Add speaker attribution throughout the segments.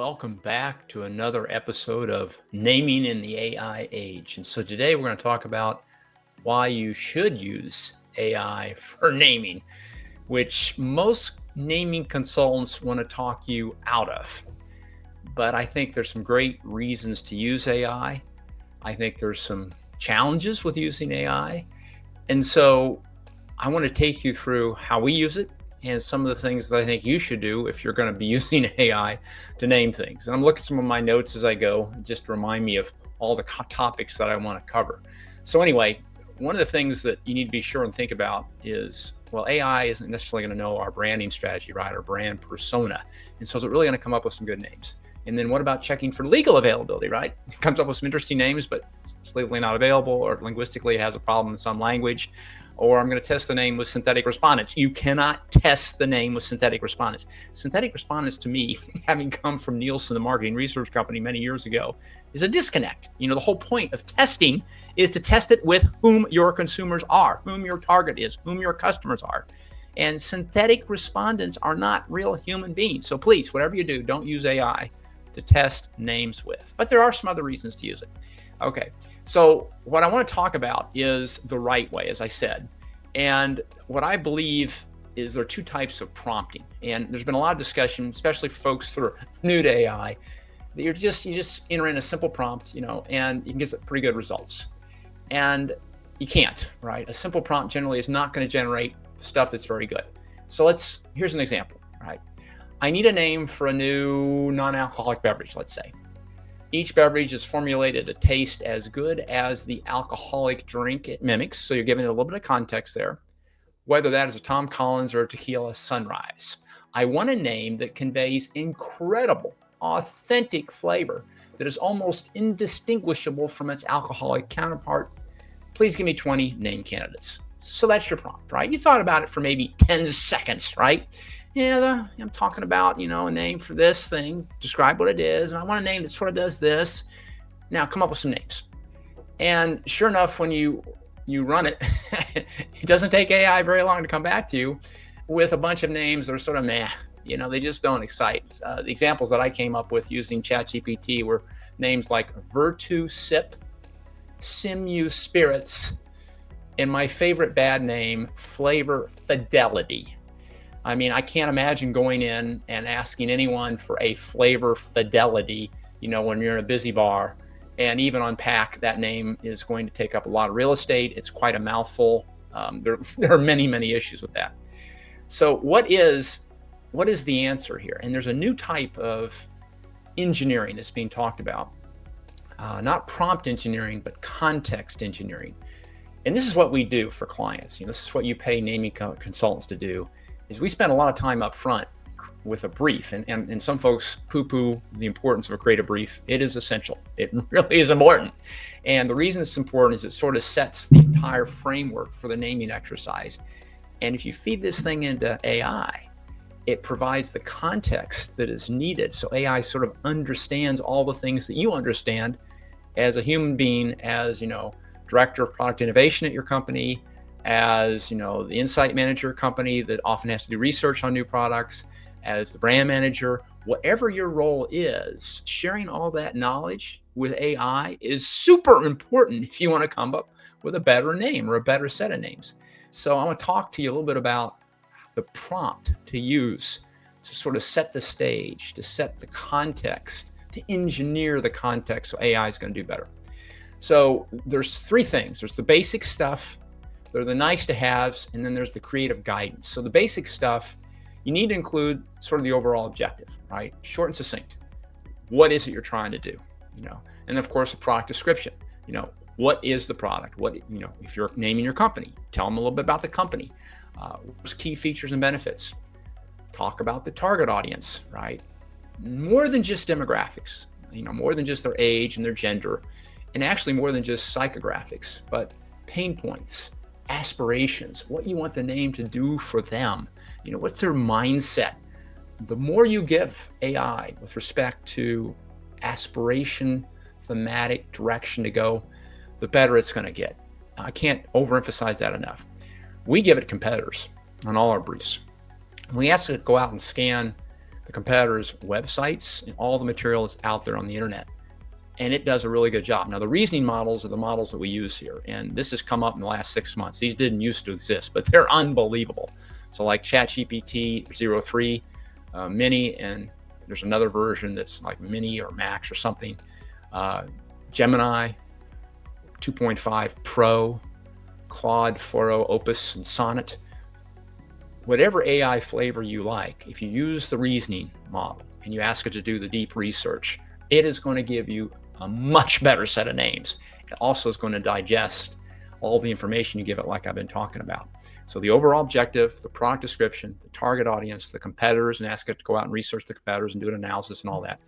Speaker 1: welcome back to another episode of Naming in the AI Age. And so today we're going to talk about why you should use AI for naming, which most naming consultants want to talk you out of. But I think there's some great reasons to use AI. I think there's some challenges with using AI. And so I want to take you through how we use it and some of the things that I think you should do if you're going to be using AI to name things. And I'm looking at some of my notes as I go, just to remind me of all the topics that I want to cover. So anyway, one of the things that you need to be sure and think about is, well, AI isn't necessarily going to know our branding strategy, right? Our brand persona. And so is it really going to come up with some good names? And then what about checking for legal availability, right? It comes up with some interesting names, but it's legally not available, or linguistically it has a problem in some language. Or I'm going to test the name with synthetic respondents. You cannot test the name with synthetic respondents. Synthetic respondents, to me, having come from Nielsen, the marketing research company many years ago, is a disconnect. The whole point of testing is to test it with whom your consumers are, whom your target is, whom your customers are. And synthetic respondents are not real human beings. So please, whatever you do, don't use AI to test names with. But there are some other reasons to use it. Okay. So what I want to talk about is the right way, as I said. And what I believe is there are two types of prompting. And there's been a lot of discussion, especially for folks that are new to AI, that you just enter in a simple prompt, and you can get some pretty good results. And you can't, right? A simple prompt generally is not going to generate stuff that's very good. So here's an example, right? I need a name for a new non-alcoholic beverage, let's say. Each beverage is formulated to taste as good as the alcoholic drink it mimics. So you're giving it a little bit of context there, whether that is a Tom Collins or a tequila sunrise. I want a name that conveys incredible, authentic flavor that is almost indistinguishable from its alcoholic counterpart. Please give me 20 name candidates. So that's your prompt, right? You thought about it for maybe 10 seconds, right? Yeah, I'm talking about, a name for this thing, describe what it is, and I want a name that sort of does this. Now come up with some names. And sure enough, when you run it, it doesn't take AI very long to come back to you with a bunch of names that are sort of meh, they just don't excite. The examples that I came up with using ChatGPT were names like Virtu Sip, Simu Spirits, and my favorite bad name, Flavor Fidelity. I mean, I can't imagine going in and asking anyone for a Flavor Fidelity, when you're in a busy bar, and even unpack that name is going to take up a lot of real estate. It's quite a mouthful. There are many, many issues with that. So what is the answer here? And there's a new type of engineering that's being talked about, not prompt engineering, but context engineering. And this is what we do for clients. This is what you pay naming consultants to do. Is we spend a lot of time up front with a brief, and some folks poo-poo the importance of a creative brief. It is essential. It really is important. And the reason it's important is it sort of sets the entire framework for the naming exercise. And if you feed this thing into AI, it provides the context that is needed. So AI sort of understands all the things that you understand as a human being, as, director of product innovation at your company, as the insight manager company that often has to do research on new products, as the brand manager, whatever your role is, sharing all that knowledge with AI is super important if you want to come up with a better name or a better set of names. So I want to talk to you a little bit about the prompt to use to sort of set the stage, to set the context, to engineer the context so AI is going to do better. So there's three things. There's the basic stuff, there are the nice to haves, and then there's the creative guidance. So the basic stuff, you need to include sort of the overall objective, right? Short and succinct. What is it you're trying to do? And of course, a product description. What is the product? If you're naming your company, tell them a little bit about the company. What's key features and benefits? Talk about the target audience, right? More than just demographics, more than just their age and their gender, and actually more than just psychographics, but pain points, aspirations, what you want the name to do for them. What's their mindset? The more you give AI with respect to aspiration, thematic direction to go, the better it's going to get. I can't overemphasize that enough. We give it competitors on all our briefs. We ask it to go out and scan the competitors' websites, and all the material that's out there on the internet. And it does a really good job. Now, the reasoning models are the models that we use here. And this has come up in the last 6 months. These didn't used to exist, but they're unbelievable. So like ChatGPT 03 Mini, and there's another version that's like Mini or Max or something. Gemini 2.5 Pro, Claude 4.0 Opus, and Sonnet. Whatever AI flavor you like, if you use the reasoning model and you ask it to do the deep research, it is going to give you a much better set of names. It also is going to digest all the information you give it, like I've been talking about. So the overall objective, the product description, the target audience, the competitors, and ask it to go out and research the competitors and do an analysis and all that.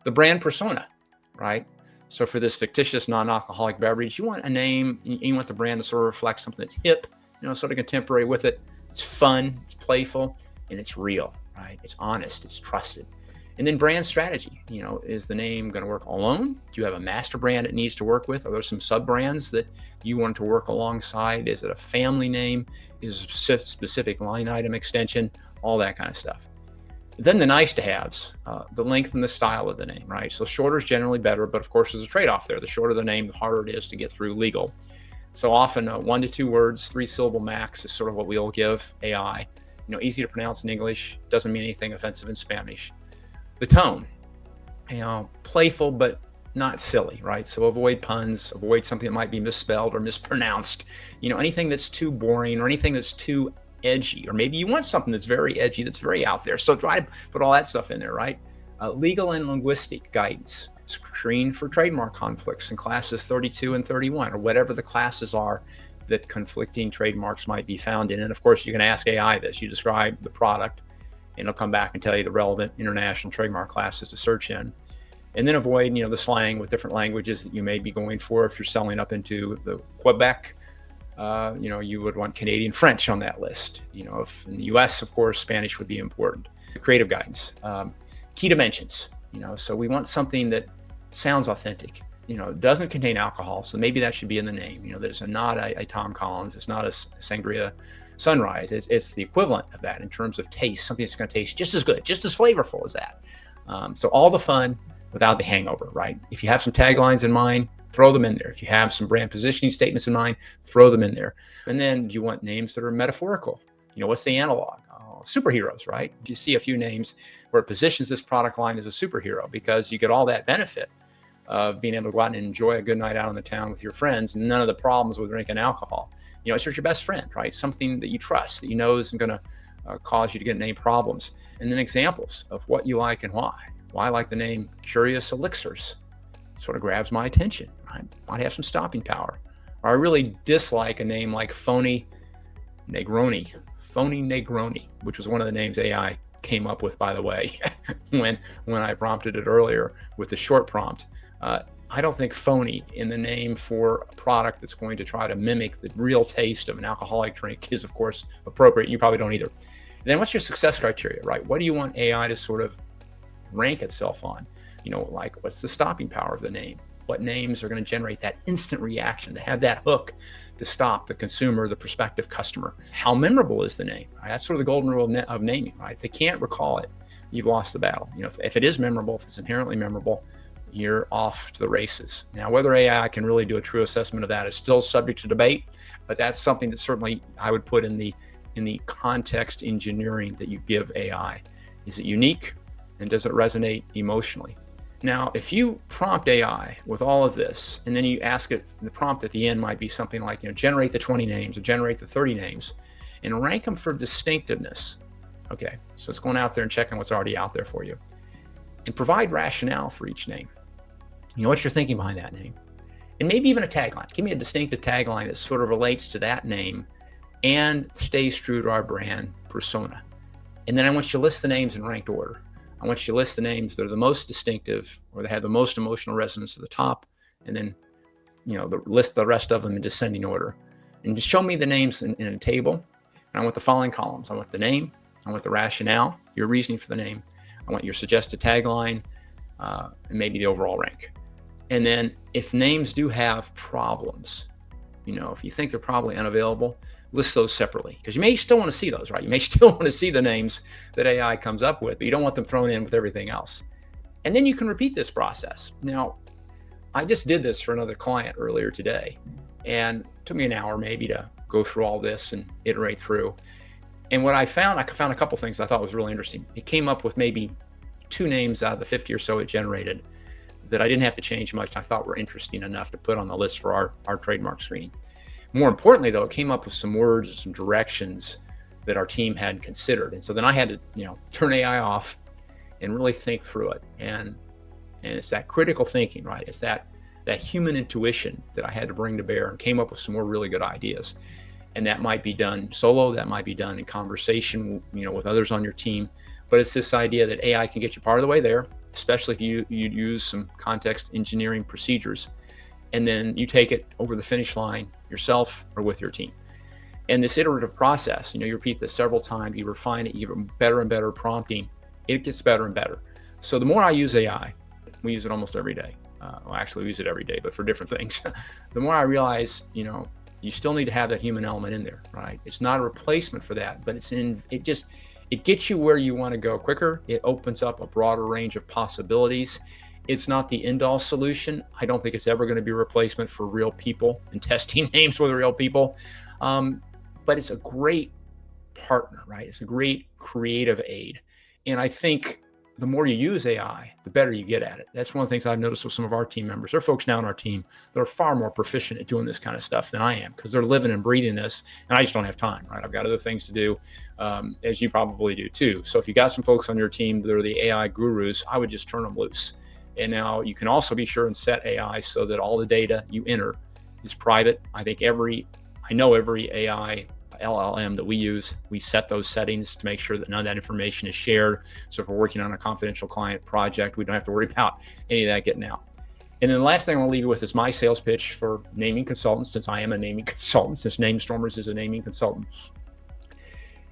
Speaker 1: The brand persona, right? So for this fictitious non-alcoholic beverage, you want a name, you want the brand to sort of reflect something that's hip, sort of contemporary with it. It's fun, it's playful, and it's real, right? It's honest, it's trusted. And then brand strategy, is the name going to work alone? Do you have a master brand it needs to work with? Are there some sub brands that you want to work alongside? Is it a family name? Is it a specific line item extension? All that kind of stuff. Then the nice to haves, the length and the style of the name, right? So shorter is generally better, but of course there's a trade-off there. The shorter the name, the harder it is to get through legal. So often 1 to 2 words, 3-syllable max is sort of what we'll give AI. Easy to pronounce in English, doesn't mean anything offensive in Spanish. The tone, playful but not silly, right? So avoid puns, avoid something that might be misspelled or mispronounced. Anything that's too boring or anything that's too edgy, or maybe you want something that's very edgy, that's very out there. So try to put all that stuff in there, right? Legal and linguistic guidance, screen for trademark conflicts in classes 32 and 31, or whatever the classes are that conflicting trademarks might be found in. And of course, you can ask AI this. You describe the product, and it'll come back and tell you the relevant international trademark classes to search in. And then avoid, the slang with different languages that you may be going for. If you're selling up into the Quebec, you would want Canadian French on that list. If in the US, of course, Spanish would be important. Creative guidance, key dimensions, so we want something that sounds authentic, doesn't contain alcohol. So maybe that should be in the name, that it's not a Tom Collins, it's not a Sangria Sunrise. It's the equivalent of that in terms of taste, something that's going to taste just as good, just as flavorful as that. So all the fun without the hangover, right? If you have some taglines in mind, throw them in there. If you have some brand positioning statements in mind, throw them in there. And then you want names that are metaphorical. What's the analog? Superheroes, right? You see a few names where it positions this product line as a superhero because you get all that benefit of being able to go out and enjoy a good night out in the town with your friends, and none of the problems with drinking alcohol. It's just your best friend, right? Something that you trust, that you know isn't going to cause you to get any problems. And then examples of what you like and why. Why I like the name Curious Elixirs. It sort of grabs my attention, right? Might have some stopping power. Or I really dislike a name like Phony Negroni, which was one of the names AI came up with, by the way, when I prompted it earlier with the short prompt. I don't think phony in the name for a product that's going to try to mimic the real taste of an alcoholic drink is, of course, appropriate. You probably don't either. And then what's your success criteria, right? What do you want AI to sort of rank itself on? Like what's the stopping power of the name? What names are going to generate that instant reaction, to have that hook to stop the consumer, the prospective customer? How memorable is the name? Right? That's sort of the golden rule of naming, right? If they can't recall it, you've lost the battle. If it is memorable, if it's inherently memorable, you're off to the races. Now, whether AI can really do a true assessment of that is still subject to debate, but that's something that certainly I would put in the context engineering that you give AI. Is it unique, and does it resonate emotionally? Now, if you prompt AI with all of this, and then you ask it, the prompt at the end might be something like, generate the 20 names or generate the 30 names, and rank them for distinctiveness. Okay, so it's going out there and checking what's already out there for you, and provide rationale for each name. What you're thinking behind that name, and maybe even a tagline. Give me a distinctive tagline that sort of relates to that name and stays true to our brand persona. And then I want you to list the names in ranked order. I want you to list the names that are the most distinctive or that have the most emotional resonance at the top, and then list the rest of them in descending order. And just show me the names in a table. And I want the following columns. I want the name, I want the rationale, your reasoning for the name, I want your suggested tagline, and maybe the overall rank. And then if names do have problems, if you think they're probably unavailable, list those separately, because you may still want to see those, right? You may still want to see the names that AI comes up with, but you don't want them thrown in with everything else. And then you can repeat this process. Now, I just did this for another client earlier today, and it took me an hour maybe to go through all this and iterate through. And what I found a couple things I thought was really interesting. It came up with maybe 2 names out of the 50 or so it generated that I didn't have to change much. I thought were interesting enough to put on the list for our trademark screening. More importantly, though, it came up with some words and some directions that our team hadn't considered. And so then I had to, turn AI off and really think through it. And it's that critical thinking, right? It's that human intuition that I had to bring to bear, and came up with some more really good ideas. And that might be done solo, that might be done in conversation, with others on your team. But it's this idea that AI can get you part of the way there, especially if you use some context engineering procedures, and then you take it over the finish line yourself or with your team. And this iterative process, you repeat this several times, you refine it, you get better and better prompting, it gets better and better. So the more I use AI, we use it almost every day. Actually, we use it every day, but for different things. The more I realize, you still need to have that human element in there, right? It's not a replacement for that, but it gets you where you want to go quicker. It opens up a broader range of possibilities. It's not the end-all solution. I don't think it's ever going to be a replacement for real people and testing names with real people. But it's a great partner, right? It's a great creative aid. And I think the more you use AI, the better you get at it. That's one of the things I've noticed with some of our team members. There are folks now on our team that are far more proficient at doing this kind of stuff than I am, because they're living and breathing this, and I just don't have time, right? I've got other things to do, as you probably do too. So if you got some folks on your team that are the AI gurus, I would just turn them loose. And now you can also be sure and set AI so that all the data you enter is private. I know every AI LLM that we use, we set those settings to make sure that none of that information is shared. So if we're working on a confidential client project, we don't have to worry about any of that getting out. And then the last thing I want to leave you with is my sales pitch for naming consultants, since I am a naming consultant, since NameStormers is a naming consultant.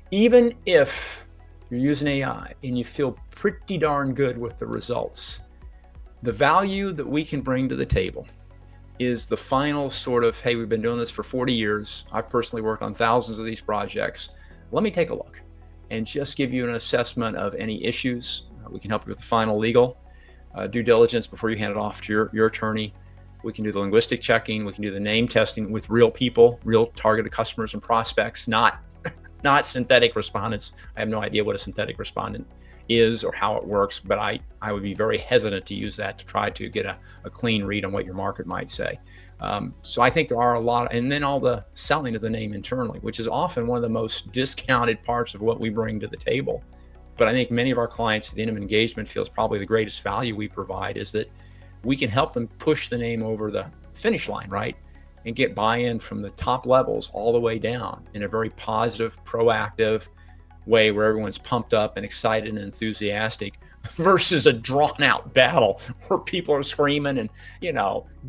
Speaker 1: Even if you're using AI and you feel pretty darn good with the results, the value that we can bring to the table is the final sort of, hey, we've been doing this for 40 years. I've personally worked on thousands of these projects. Let me take a look and just give you an assessment of any issues. We can help you with the final legal due diligence before you hand it off to your attorney. We can do the linguistic checking. We can do the name testing with real people, real targeted customers and prospects, not synthetic respondents. I have no idea what a synthetic respondent is or how it works, but I would be very hesitant to use that to try to get a clean read on what your market might say. So I think there are a lot, and then all the selling of the name internally, which is often one of the most discounted parts of what we bring to the table. But I think many of our clients at the end of engagement feels probably the greatest value we provide is that we can help them push the name over the finish line, right? And get buy-in from the top levels all the way down in a very positive, proactive way where everyone's pumped up and excited and enthusiastic, versus a drawn out battle where people are screaming and,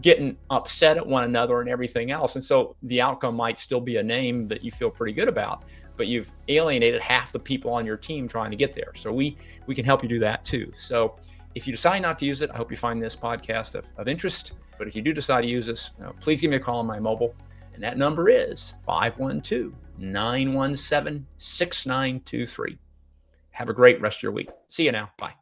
Speaker 1: getting upset at one another and everything else. And so the outcome might still be a name that you feel pretty good about, but you've alienated half the people on your team trying to get there. So we can help you do that too. So if you decide not to use it, I hope you find this podcast of interest. But if you do decide to use this, please give me a call on my mobile. And that number is 512-917-6923. Have a great rest of your week. See you now. Bye.